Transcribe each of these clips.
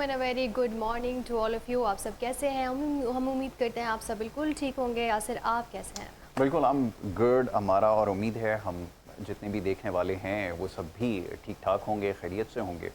And a very good morning to all of you. आप सब कैसे हैं? हम उम्मीद करते हैं आप सब बिल्कुल ठीक होंगे। यासिर, आप कैसे हैं? बिल्कुल हम गुड हमारा और उम्मीद है हम जितने भी देखने वाले हैं वो सब भी ठीक ठाक होंगे, खैरियत से होंगे।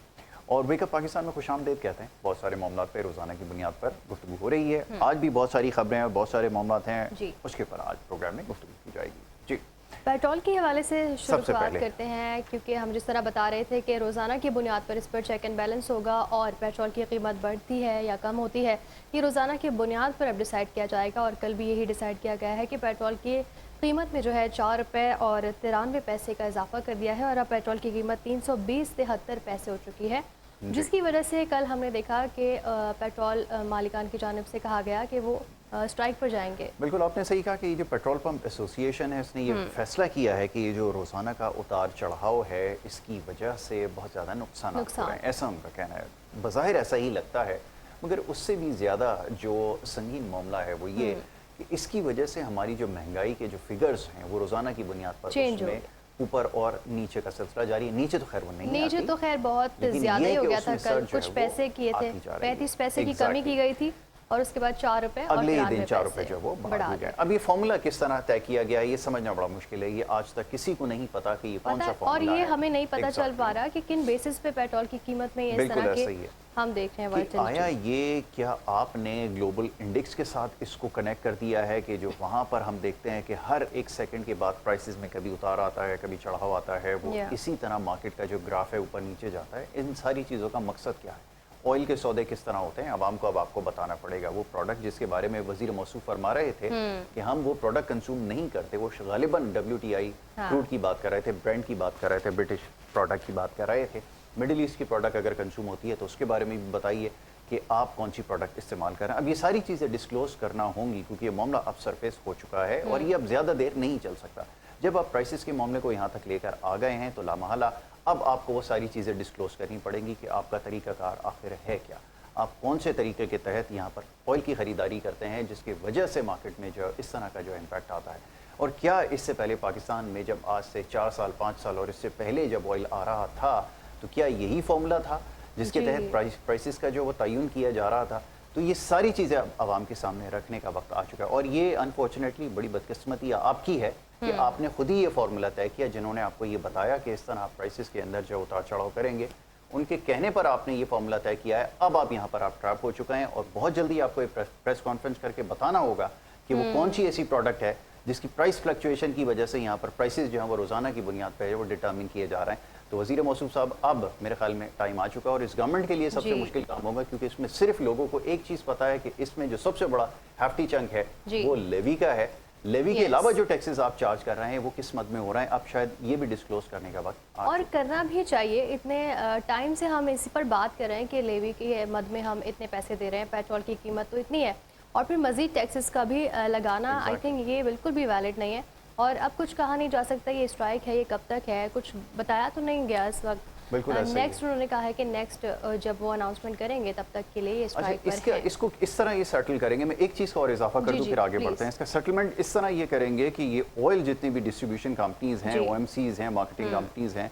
और वेकअप पाकिस्तान में खुशामदीद कहते हैं। बहुत सारे मामलों पे रोज़ाना की बुनियाद पर गुफ्तगू हो रही है। आज भी बहुत सारी खबरें हैं, बहुत सारे मामलात हैं, जी, उसके ऊपर आज प्रोग्राम में गुफ्तगू की जाएगी। जी, पेट्रोल के हवाले से सबसे शुरुआत पहले करते हैं, क्योंकि हम जिस तरह बता रहे थे कि रोज़ाना की बुनियाद पर इस पर चेक एंड बैलेंस होगा और पेट्रोल की कीमत बढ़ती है या कम होती है, ये रोज़ाना की बुनियाद पर अब डिसाइड किया जाएगा। और कल भी यही डिसाइड किया गया है कि पेट्रोल की कीमत में जो है 4 रुपये और 93 पैसे का इजाफा कर दिया है और अब पेट्रोल की कीमत 320.73 पैसे हो चुकी है, जी। जिसकी वजह से कल हमने देखा कि पेट्रोल मालिकान की जानिब से कहा गया कि वो स्ट्राइक पर जाएंगे। बिल्कुल आपने सही कहा कि ये जो पेट्रोल पंप एसोसिएशन है इसने ये फैसला किया है कि ये जो रोज़ाना का उतार चढ़ाव है इसकी वजह से बहुत ज़्यादा नुकसान हो रहे हैं, ऐसा उनका कहना है। बज़ाहिर ऐसा ही लगता है, मगर उससे भी ज़्यादा जो संगीन मामला है वो ये कि इसकी वजह से हमारी जो महंगाई के जो फिगर्स हैं वो रोज़ाना की बुनियाद पर चेंज हो उसमें ऊपर और नीचे का सिलसिला जारी है। नीचे तो खैर वो नहीं नीचे आती, तो खैर बहुत लेकिन ज़्यादा ये ही हो कि गया था। उसमें कल सर्ज जो कुछ है वो पैसे किए थे, आती जा रही है। 35 पैसे की कमी की एग्जैक्टली। गई थी और उसके बाद 4 रुपये और अगले ही 93 दिन 4 रुपए पैसे जो वो बढ़ा बढ़ा दिए दिए। गए। अब ये फॉर्मूला किस तरह तय किया गया है ये समझना बड़ा मुश्किल है। ये आज तक किसी को नहीं पता कि ये कौन पता सा और फॉर्मूला ये है। हमें नहीं पता चल पा Exactly. रहा कि किन बेसिस पे पेट्रोल की कीमत में ये इस बिल्कुल तरह के ऐसा ही है हम देख रहे हैं कि आया वॉलेटिलिटी। ये क्या आपने ग्लोबल इंडेक्स के साथ इसको कनेक्ट कर दिया है कि जो वहाँ पर हम देखते हैं कि हर एक सेकंड के बाद प्राइसेस में कभी उतार आता है, कभी चढ़ाव आता है, वो इसी तरह मार्केट का जो ग्राफ है ऊपर नीचे जाता है। इन सारी चीज़ों का मकसद क्या है? ऑयल के सौदे किस तरह होते हैं आवाम को अब आपको बताना पड़ेगा। वो प्रोडक्ट जिसके बारे में वजीर मौसूफ फरमा रहे थे कि हम वो प्रोडक्ट कंज्यूम नहीं करते, वो गालिबन WTI क्रूड की बात कर रहे थे, ब्रेंड की बात कर रहे थे, ब्रिटिश प्रोडक्ट की बात कर रहे थे। मिडिल ईस्ट की प्रोडक्ट अगर कंज्यूम होती है तो उसके बारे में भी बताइए कि आप कौन सी प्रोडक्ट इस्तेमाल कर रहे हैं। अब ये सारी चीज़ें डिस्क्लोज करना होंगी क्योंकि ये मामला अब सरफेस हो चुका है और ये अब ज़्यादा देर नहीं चल सकता। जब आप प्राइसेस के मामले को यहाँ तक लेकर आ गए हैं तो लामहला अब आपको वो सारी चीज़ें डिस्क्लोज करनी पड़ेंगी कि आपका तरीक़ाकार आखिर है क्या, आप कौन से तरीके के तहत यहाँ पर ऑयल की ख़रीदारी करते हैं जिसकी वजह से मार्केट में जो इस तरह का जो इम्पैक्ट आता है। और क्या इससे पहले पाकिस्तान में जब आज से 4 साल 5 साल और इससे पहले जब ऑयल आ रहा था तो क्या यही फॉर्मूला था जिसके तहत प्राइसेस का जो वो तयन किया जा रहा था? तो ये सारी चीज़ें अब आवाम के सामने रखने का वक्त आ चुका है और ये अनफॉर्चुनेटली बड़ी बदकिस्मती आपकी है कि आपने खुद ही ये फार्मूला तय किया। जिन्होंने आपको ये बताया कि इस तरह आप प्राइसेस के अंदर जो उतार चढ़ाव करेंगे, उनके कहने पर आपने ये फार्मूला तय किया है। अब आप यहाँ पर आप ट्रैप हो चुके हैं और बहुत जल्दी आपको एक प्रेस कॉन्फ्रेंस करके बताना होगा कि वो कौन सी ऐसी प्रोडक्ट है जिसकी प्राइस फ्लक्चुएशन की वजह से यहाँ पर प्राइसेस जो हैं वो रोज़ाना की बुनियाद पर है वो डिटर्मिन किए जा रहे हैं। तो वज़ीर मौसूफ साहब अब मेरे ख्याल में टाइम आ चुका है और इस गवर्नमेंट के लिए सबसे मुश्किल काम होगा क्योंकि इसमें सिर्फ लोगों को एक चीज़ पता है कि इसमें जो सबसे बड़ा हैफ्टी चंक है वो लेवी का है। लेवी के अलावा जो टैक्सेस आप चार्ज कर रहे हैं वो किस मद में हो रहे हैं, अब शायद ये भी डिस्क्लोज करने का वक्त और करना भी चाहिए। इतने टाइम से हम इसी पर बात कर रहे हैं कि लेवी के मद में हम इतने पैसे दे रहे हैं, पेट्रोल की कीमत तो इतनी है और फिर मज़ीद टैक्सेस का भी लगाना आई थिंक ये बिल्कुल भी वैलिड नहीं है। और अब कुछ कहा नहीं जा सकता ये स्ट्राइक है, ये कब तक है, कुछ बताया तो नहीं गया इस वक्त। नेक्स्ट उन्होंने कहा है कि नेक्स्ट जब वो अनाउंसमेंट करेंगे तब तक के लिए ये स्ट्राइक पर है। इसको इस तरह ये सेटल करेंगे। मैं एक चीज़ का और इजाफा कर दूं फिर आगे बढ़ते हैं। इसका सेटलमेंट इस तरह ये करेंगे कि ये ऑयल जितनी भी डिस्ट्रीब्यूशन कंपनीज हैं, OMCs हैं, मार्केटिंग कंपनीज हैं,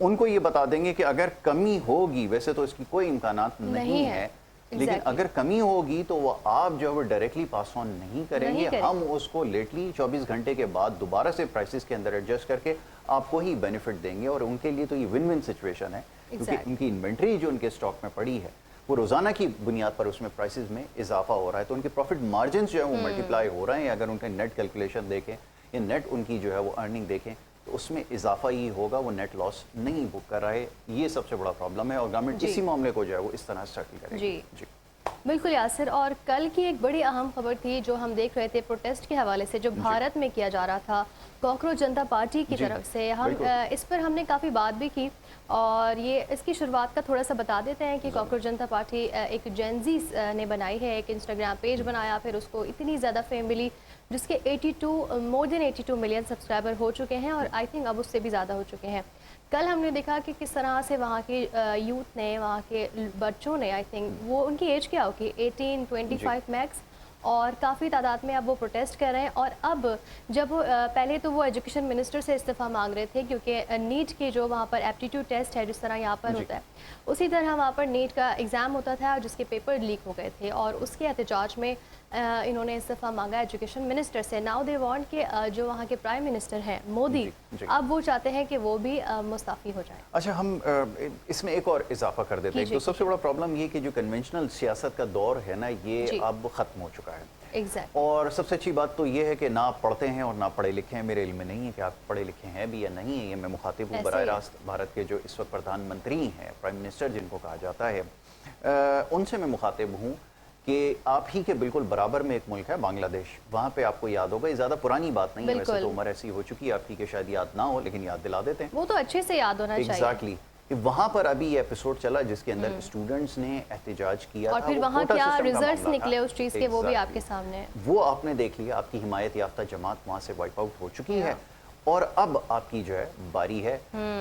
उनको ये बता देंगे कि अगर कमी होगी, वैसे तो इसकी कोई इम्कानात नहीं है, लेकिन अगर कमी होगी तो वो आप जो है वो डायरेक्टली पास ऑन नहीं करेंगे, हम उसको लेटली 24 घंटे के बाद दोबारा से प्राइसेस के अंदर एडजस्ट करके आपको ही बेनिफिट देंगे। और उनके लिए तो ये विन विन सिचुएशन है क्योंकि उनकी इन्वेंट्री जो उनके स्टॉक में पड़ी है वो रोज़ाना की बुनियाद पर उसमें प्राइसेस में इजाफा हो रहा है, तो उनके प्रॉफिट मार्जिन जो है वो मल्टीप्लाई हो रहे हैं। अगर उनके नेट कैलकुलेशन देखें या नेट उनकी जो है वो अर्निंग देखें तो उसमें इजाफा ही होगा, वो नेट लॉस नहीं बुक कर रहा है। ये सबसे बड़ा प्रॉब्लम है और गवर्नमेंट इसी मामले को जो है वो इस तरह सेटल करेगी। जी बिल्कुल यासिर, और कल की एक बड़ी अहम खबर थी जो हम देख रहे थे प्रोटेस्ट के हवाले से जो भारत में किया जा रहा था कॉकरोच जनता पार्टी की तरफ से। हम इस पर हमने काफ़ी बात भी की और ये इसकी शुरुआत का थोड़ा सा बता देते हैं कि कॉकरोच जनता पार्टी एक जेनजी ने बनाई है, एक इंस्टाग्राम पेज बनाया, फिर उसको इतनी ज़्यादा फेम मिली जिसके मोर देन 82 मिलियन सब्सक्राइबर हो चुके हैं और आई थिंक अब उससे भी ज़्यादा हो चुके हैं। कल हमने देखा कि किस तरह से वहाँ के यूथ ने, वहाँ के बच्चों ने, आई थिंक वो उनकी एज क्या होगी 18, 25 मैक्स, और काफ़ी तादाद में अब वो प्रोटेस्ट कर रहे हैं। और अब जब पहले तो वो एजुकेशन मिनिस्टर से इस्तीफ़ा मांग रहे थे, क्योंकि नीट के जो वहाँ पर एप्टीट्यूड टेस्ट है जिस तरह यहाँ पर होता है, उसी तरह वहाँ पर नीट का एग्ज़ाम होता था जिसके पेपर लीक हो गए थे, और उसके एहतजाज में इन्होंने इस्तीफ़ा मांगा एजुकेशन मिनिस्टर से। नाउ दे वांट कि जो वहाँ के प्राइम मिनिस्टर हैं मोदी, अब वो चाहते हैं कि वो भी मुस्ताफ़ी हो जाए। अच्छा, हम इसमें एक और इजाफा कर देते हैं। तो सबसे बड़ा प्रॉब्लम ये कि जो कन्वेंशनल सियासत का दौर है ना, ये अब ख़त्म हो चुका है। और सबसे अच्छी बात तो ये है कि ना आप पढ़ते हैं और ना पढ़े लिखे हैं। मेरे इल्म में नहीं है कि आप पढ़े लिखे हैं भी या नहीं है। ये मैं मुखातिब हूँ बराह रास्त भारत के जो इस वक्त प्रधानमंत्री हैं, प्राइम मिनिस्टर जिनको कहा जाता है, उनसे मैं मुखातिब हूँ कि आप ही के बिल्कुल बराबर में एक मुल्क है बांग्लादेश। वहाँ पे आपको याद होगा, ये ज़्यादा पुरानी बात नहीं है, वैसे तो उम्र ऐसी हो चुकी है आपकी कि शायद याद ना हो, लेकिन याद दिला देते हैं। वो तो अच्छे से याद होना चाहिए। एग्जैक्टली। वहाँ पर अभी ये एपिसोड चला जिसके अंदर स्टूडेंट्स ने एहतजाज किया और था, फिर वहाँ क्या रिजल्ट्स निकले उस चीज़ के, वो भी आपके सामने। वो आपने देख लिया, आपकी हिमायत याफ्ता जमात वहाँ से वाइप आउट हो चुकी है और अब आपकी जो है बारी है।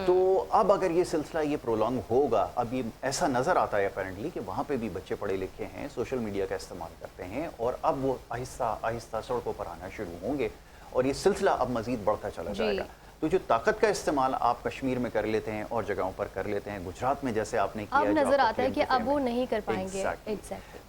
तो अब अगर ये सिलसिला ये प्रोलॉन्ग होगा, अब ये ऐसा नजर आता है अपेरेंटली कि वहाँ पे भी बच्चे पढ़े लिखे हैं, सोशल मीडिया का इस्तेमाल करते हैं और अब वो आहिस्ता आहिस्ता सड़कों पर आना शुरू होंगे और ये सिलसिला अब मजीद बढ़ता चला जाएगा। तो जो ताकत का इस्तेमाल आप कश्मीर में कर लेते हैं और जगहों पर कर लेते हैं, गुजरात में जैसे आपने किया, अब नजर आता है कि अब वो नहीं कर पाएंगे।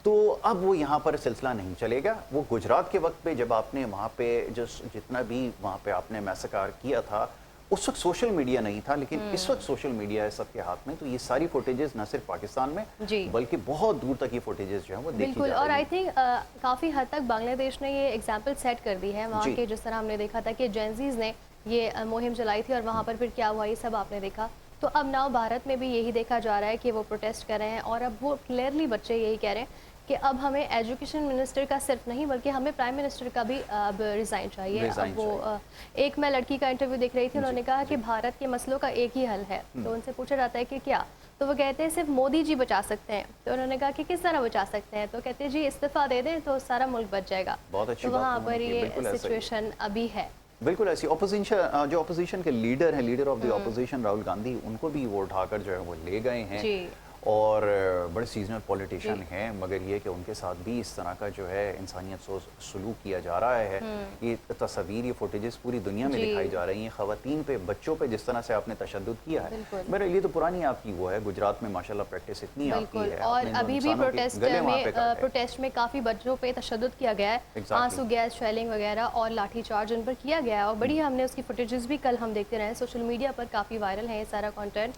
तो अब वो यहाँ पर सिलसिला नहीं चलेगा। वो गुजरात के वक्त पे जब आपने वहाँ पे जितना भी वहाँ पे आपने मैसेकार किया था, उस वक्त सोशल मीडिया नहीं था, लेकिन इस वक्त सोशल मीडिया है सबके हाथ में। तो ये सारी फुटेजेस न सिर्फ पाकिस्तान में बल्कि बहुत दूर तक ये फुटेजेस जो है वो देखी जा रही है। और आई थिंक काफ़ी हद तक बांग्लादेश ने ये एग्जाम्पल सेट कर दी है वहाँ के, जिस तरह हमने देखा था कि जेंजीज ने ये मुहिम चलाई थी और वहाँ पर फिर क्या हुआ ये सब आपने देखा। तो अब नाउ भारत में भी यही देखा जा रहा है कि वो प्रोटेस्ट कर रहे हैं और अब वो क्लियरली बच्चे यही कह रहे हैं कि अब हमें एजुकेशन मिनिस्टर का सिर्फ नहीं बल्कि हमें प्राइम मिनिस्टर का भी अब रिज़ाइन चाहिए। अब वो एक मैं लड़की का इंटरव्यू देख रही थी, उन्होंने कहा कि भारत के मसलों का एक ही हल है। तो उनसे पूछा जाता है कि क्या, तो वो कहते हैं सिर्फ मोदी जी बचा सकते हैं। तो उन्होंने कहा कि किस तरह बचा सकते हैं, तो कहते हैं जी इस्तीफा दे दें तो सारा मुल्क बच जाएगा। तो वहाँ पर ये सिचुएशन अभी है। बिल्कुल ऐसी ऑपोजिशन, जो ऑपोजिशन के लीडर हैं, leader of the opposition Rahul Gandhi, उनको भी वो उठाकर जो है वो ले गए हैं और बड़े सीजनल पॉलिटिशियन हैं, मगर ये कि उनके साथ भी इस तरह का जो है इंसानियत से सलूक किया जा रहा है। ये तस्वीर, ये फुटेजेस पूरी दुनिया में दिखाई जा रही हैं। ख़वातीन पे, बच्चों पे जिस तरह से आपने तशद्दुद किया है, मेरे लिए तो पुरानी आपकी वो है, गुजरात में माशाल्लाह प्रैक्टिस इतनी आपकी है। और अभी भी प्रोटेस्ट में काफ़ी बच्चों पे तशद्दुद किया गया है, आंसू गैस, शेलिंग वगैरह और लाठी चार्ज उन पर किया गया है। और बड़ी हमने उसकी फुटेजेस भी कल हम देखते रहे, सोशल मीडिया पर काफ़ी वायरल है ये सारा कॉन्टेंट।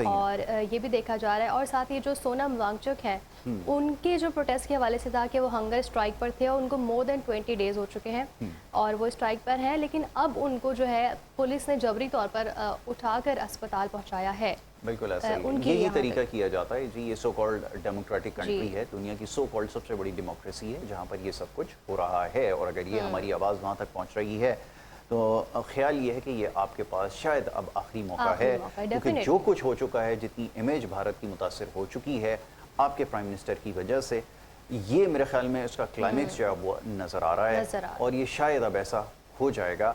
और ये भी देखा जा रहा है। और साथ ही जो सोनम वांगचुक है, उनके जो प्रोटेस्ट के हवाले से था कि वो हंगर स्ट्राइक पर थे और उनको मोर देन 20 डेज हो चुके हैं और वो स्ट्राइक पर हैं, लेकिन अब उनको जो है पुलिस ने जबरी तौर पर उठाकर अस्पताल पहुंचाया है। बिल्कुल ऐसा यही तरीका किया जाता है जी। ये सो कॉल्ड डेमोक्रेटिक कंट्री है, दुनिया की सो कॉल्ड सबसे बड़ी डेमोक्रेसी है जहाँ पर ये सब कुछ हो रहा है। और अगर ये हमारी आवाज़ वहाँ तक पहुँच रही है तो ख्याल ये है कि ये आपके पास शायद अब आखिरी मौका है, क्योंकि जो कुछ हो चुका है, जितनी इमेज भारत की मुतासिर हो चुकी है आपके प्राइम मिनिस्टर की वजह से, ये मेरे ख्याल में उसका क्लाइमेक्स जो है वो नज़र आ रहा है। और ये शायद अब ऐसा हो जाएगा।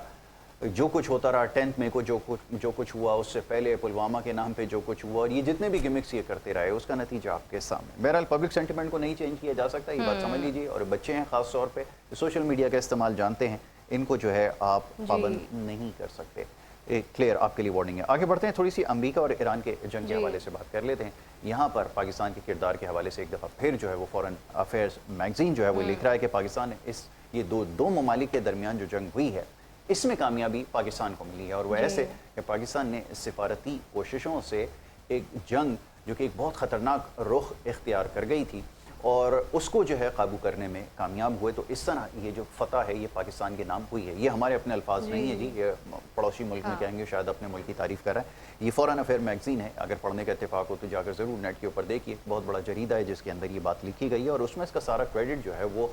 जो कुछ होता रहा 10 मई को, जो कुछ हुआ, उससे पहले पुलवामा के नाम पे जो कुछ हुआ, और ये जितने भी गिमिक्स ये करते रहे, उसका नतीजा आपके सामने। बहरहाल पब्लिक सेंटिमेंट को नहीं चेंज किया जा सकता, ये बात समझ लीजिए। और बच्चे हैं ख़ास तौर पे, सोशल मीडिया का इस्तेमाल जानते हैं, इनको जो है आप पाबंद नहीं कर सकते। एक क्लियर आपके लिए वार्निंग है। आगे बढ़ते हैं, थोड़ी सी अमेरिका और ईरान के जंग के हवाले से बात कर लेते हैं। यहाँ पर पाकिस्तान के किरदार के हवाले से एक दफ़ा फिर जो है वो फॉरेन अफेयर्स मैगजीन जो है वो लिख रहा है कि पाकिस्तान ने ये दो ममालिक के दरमियान जो जंग हुई है, इसमें कामयाबी पाकिस्तान को मिली है। और वह ऐसे कि पाकिस्तान ने सिफारती कोशिशों से एक जंग जो कि एक बहुत ख़तरनाक रुख इख्तियार कर गई थी और उसको जो है काबू करने में कामयाब हुए। तो इस तरह ये जो फतह है ये पाकिस्तान के नाम हुई है। ये हमारे अपने अल्फाज नहीं है जी, ये पड़ोसी मुल्क में कहेंगे, शायद अपने मुल्क की तारीफ़ कर रहा है। ये फॉरेन अफेयर मैगजीन है, अगर पढ़ने का इत्तेफाक हो तो जाकर ज़रूर नेट के ऊपर देखिए। बहुत बड़ा जरीदा है जिसके अंदर ये बात लिखी गई है और उसमें इसका सारा क्रेडिट जो है वो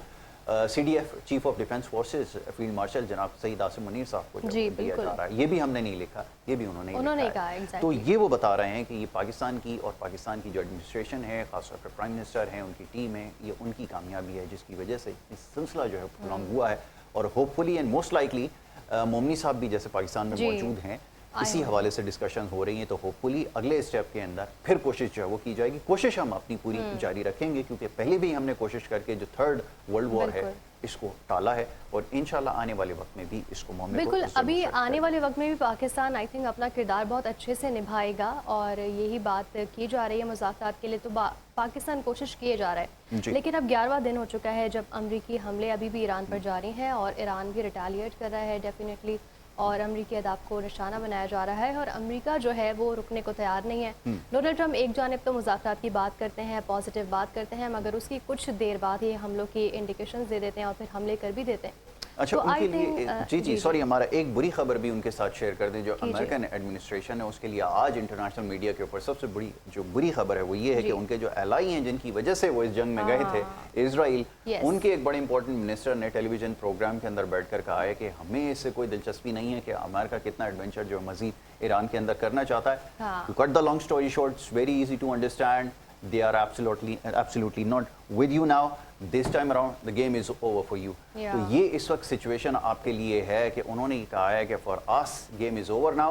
CDF chief of defence forces field marshal जनाब सईद आसिम मुनीर साहब को दिया जा रहा है। ये भी हमने नहीं लिखा, ये भी उन्होंने लिखा है। तो ये वो बता रहे हैं कि ये पाकिस्तान की और पाकिस्तान की जो एडमिनिस्ट्रेशन है, खासतौर पर प्राइम मिनिस्टर हैं, उनकी टीम है, ये उनकी कामयाबी है जिसकी वजह से इस सिलसिला जो है प्रोलॉन्ग हुआ है। और hopefully and most likely Momany साहब भी जैसे पाकिस्तान में मौजूद हैं, इसी हवाले से डिस्कशन हो रही हैं, तो होपफुली अगले स्टेप के अंदर फिर कोशिश जो है वो की जाएगी। कोशिश हम अपनी पूरी जारी रखेंगे, क्योंकि पहले भी हमने कोशिश करके जो थर्ड वर्ल्ड वॉर है इसको टाला है, और इंशाल्लाह आने वाले वक्त में भी इसको मामले बिल्कुल अभी आने वाले वक्त में भी पाकिस्तान आई थिंक अपना किरदार बहुत अच्छे से निभाएगा, और यही बात की जा रही है मुज़ाकरात के लिए, तो पाकिस्तान कोशिश किए जा रहा है। लेकिन अब 11वां दिन हो चुका है जब अमरीकी हमले अभी भी ईरान पर जारी हैं, और ईरान भी रिटेलिएट कर रहा है डेफिनेटली, और अमरीकी अदाब को निशाना बनाया जा रहा है, और अमेरिका जो है वो रुकने को तैयार नहीं है। डोनाल्ड ट्रंप एक जानिब तो मुज़ाकरात की बात करते हैं, पॉजिटिव बात करते हैं, मगर उसकी कुछ देर बाद ही हमलों की इंडिकेशंस दे देते हैं, और फिर हमले कर भी देते हैं। अच्छा, तो उनके लिए जी सॉरी, हमारा एक बुरी खबर भी उनके साथ शेयर कर दें। जो अमेरिकन एडमिनिस्ट्रेशन है उसके लिए आज इंटरनेशनल मीडिया के ऊपर सबसे बड़ी जो बुरी खबर है वो ये है कि उनके जो एलाई हैं, जिनकी वजह से वो इस जंग में गए थे, इजराइल, उनके एक बड़े इंपॉर्टेंट मिनिस्टर ने टेलीविजन प्रोग्राम के अंदर बैठकर कहा है कि हमें इससे कोई दिलचस्पी नहीं है कि अमेरिका कितना एडवेंचर जो मजीद ईरान के अंदर करना चाहता है। To cut the long story short, it's very easy to understand, they are absolutely not with you now, this time around the game is over for you। तो ये इस वक्त सिचुएशन आपके लिए है कि उन्होंने कहा है कि for us game is over now,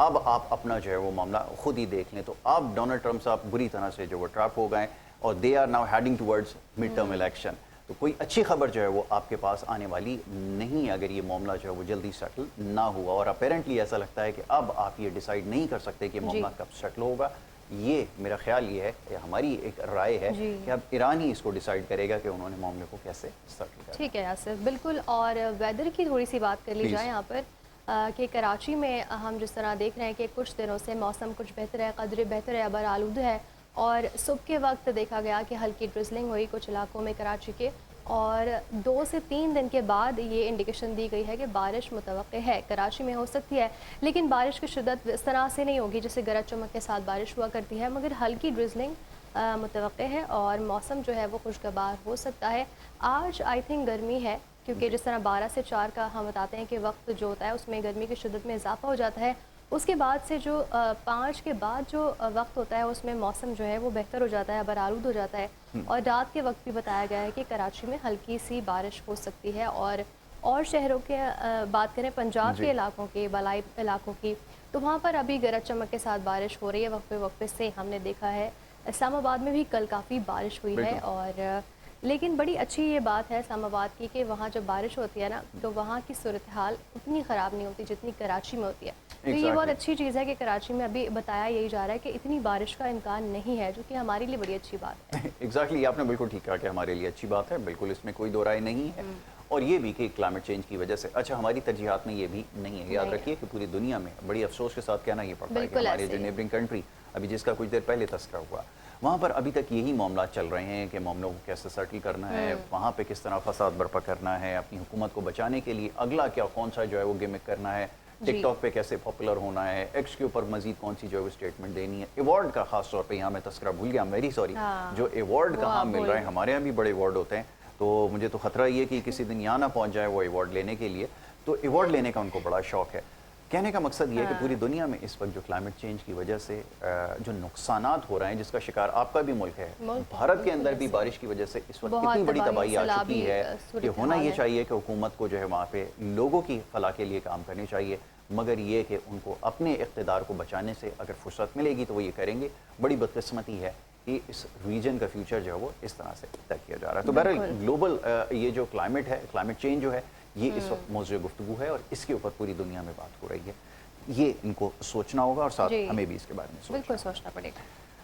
अब आप अपना जो है वो मामला खुद ही देख लें। तो अब डोनाल्ड ट्रंप साहब बुरी तरह से जो वो ट्रैप हो गए, और they are now heading towards mid term election. तो कोई अच्छी खबर जो है वो आपके पास आने वाली नहीं, अगर ये मामला जो है वो जल्दी सेटल ना हुआ। और अपेरेंटली ऐसा लगता है कि अब आप ये डिसाइड नहीं कर सकते कि मामला कब सेटल होगा। ये मेरा ख्याल ये है, हमारी एक राय है कि अब ईरान ही इसको डिसाइड करेगा कि उन्होंने मामले को कैसे सेटल करना। ठीक है यासिर, बिल्कुल। और वेदर की थोड़ी सी बात कर ली जाए यहाँ पर, कि कराची में हम जिस तरह देख रहे हैं कि कुछ दिनों से मौसम कुछ बेहतर है, कदरे बेहतर है, अबर आलूद है, और सुबह के वक्त देखा गया कि हल्की ड्रिजलिंग हुई कुछ इलाकों में कराची के, और 2 से 3 दिन के बाद ये इंडिकेशन दी गई है कि बारिश मुतवक्के है, कराची में हो सकती है, लेकिन बारिश की शिद्दत इस तरह से नहीं होगी जैसे गरज चमक के साथ बारिश हुआ करती है, मगर हल्की ड्रिजलिंग मुतवक्के है, और मौसम जो है वो खुशगवार हो सकता है। आज आई थिंक गर्मी है, क्योंकि जिस तरह 12 से 4 का हम बताते हैं कि वक्त जो होता है उसमें गर्मी की शिद्दत में इजाफा हो जाता है, उसके बाद से जो 5 के बाद जो वक्त होता है उसमें मौसम जो है वो बेहतर हो जाता है, बरालूद हो जाता है, और रात के वक्त भी बताया गया है कि कराची में हल्की सी बारिश हो सकती है। और शहरों के बात करें पंजाब के इलाकों की, बलाई इलाकों की, तो वहाँ पर अभी गरज चमक के साथ बारिश हो रही है, वक्फे से हमने देखा है। इस्लामाबाद में भी कल काफ़ी बारिश हुई है, और लेकिन बड़ी अच्छी ये बात है इस्लामाबाद की कि वहाँ जब बारिश होती है ना, तो वहाँ की सूरत हाल उतनी ख़राब नहीं होती जितनी कराची में होती है। तो ये बहुत अच्छी चीज़ है कि कराची में अभी बताया यही जा रहा है कि इतनी बारिश का इम्कान नहीं है, जो कि हमारे लिए बड़ी अच्छी बात है। एग्जैक्टली, आपने बिल्कुल ठीक कहा कि हमारे लिए अच्छी बात है, बिल्कुल इसमें कोई दो राय नहीं है। और ये भी कि क्लाइमेट चेंज की वजह से, अच्छा हमारी तरजीहात में ये भी नहीं है। याद रखिए कि पूरी दुनिया में बड़ी अफसोस के साथ कहना ये पड़ता है कि हमारे जो नेबरिंग कंट्री अभी जिसका कुछ देर पहले तस्करा हुआ, वहाँ पर अभी तक यही मामला चल रहे हैं कि मामलों को कैसे सेटल करना है, वहाँ पे किस तरह फसाद बर्पा करना है, अपनी हुकूमत को बचाने के लिए अगला क्या कौन सा जो है वो गिमिक करना है, टिकटॉक पे कैसे पॉपुलर होना है, एक्स के ऊपर मजीद कौन सी जो है वो स्टेटमेंट देनी है, अवार्ड का खास तौर पे यहाँ मैं तस्करा भूल गया, वेरी सॉरी, जो अवार्ड कहाँ मिल रहा है, हमारे यहाँ भी बड़े अवार्ड होते हैं, तो मुझे तो खतरा ये कि किसी दिन यहाँ ना पहुँच जाए वो अवार्ड लेने के लिए। तो अवार्ड लेने का उनको बड़ा शौक है। कहने का मकसद ये है कि पूरी दुनिया में इस वक्त जो क्लाइमेट चेंज की वजह से जो नुकसानात हो रहे हैं, जिसका शिकार आपका भी मुल्क है, भारत के अंदर भी बारिश की वजह से इस वक्त कितनी बड़ी तबाही आ चुकी है कि होना ये चाहिए कि हुकूमत को जो है वहाँ पे लोगों की फलाह के लिए काम करनी चाहिए, मगर ये कि उनको अपने इक़्तिदार को बचाने से अगर फुर्सत मिलेगी तो वो ये करेंगे। बड़ी बदकिस्मती है कि इस रीजन का फ्यूचर जो है वो इस तरह से तय किया जा रहा है। तो बहरहाल ग्लोबल ये जो क्लाइमेट है, क्लाइमेट चेंज जो है, ये इस वक्त मौजूद गुफ्तगू है और इसके ऊपर पूरी दुनिया में बात हो रही है। ये इनको सोचना होगा और साथ हमें भी इसके बारे में बिल्कुल सोचना पड़ेगा।